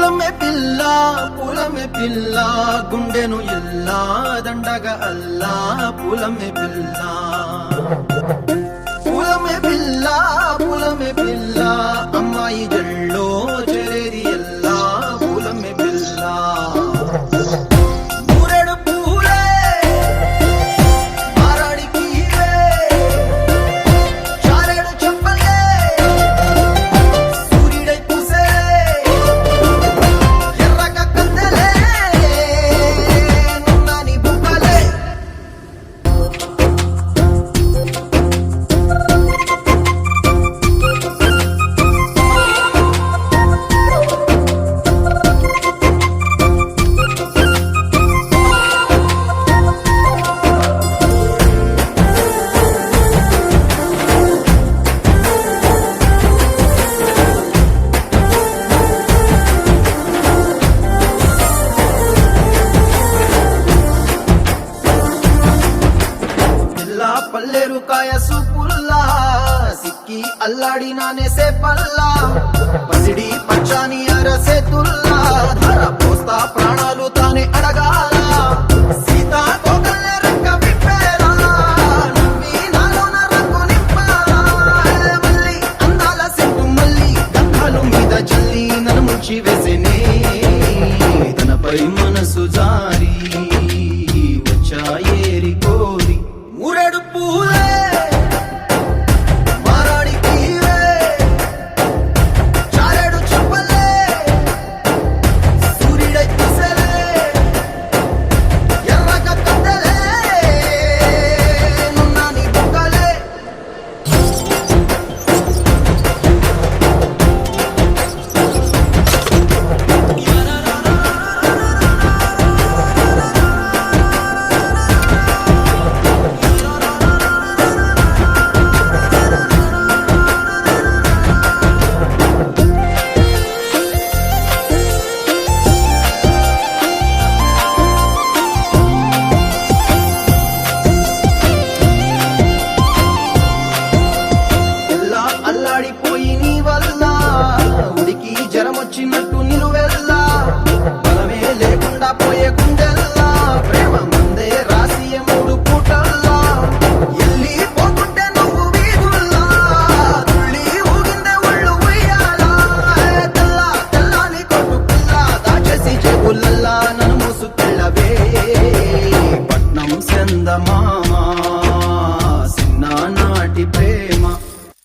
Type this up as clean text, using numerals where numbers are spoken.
పూలమే పిల్ల గుండెను ఎల్లా దండగ అల్లా పూలమే పిల్ల అమ్మాయి జల్లో చెరేది ఎల్లా పూలమే పిల్ల మూరెడు పూలే మారాడి కీలే చారెడు చెప్పలే సూర్యుడై పూసే ఎర్రగ కందలే నున్నాని బుక్కలే పల్లెరు కాయ సూపుల్లా సిక్కి అల్లాడి నానేసే పల్లా పసిడి పచ్చాని అరసే తుల్లా ధర పోస్తా ప్రాణాలు తానే అడగాల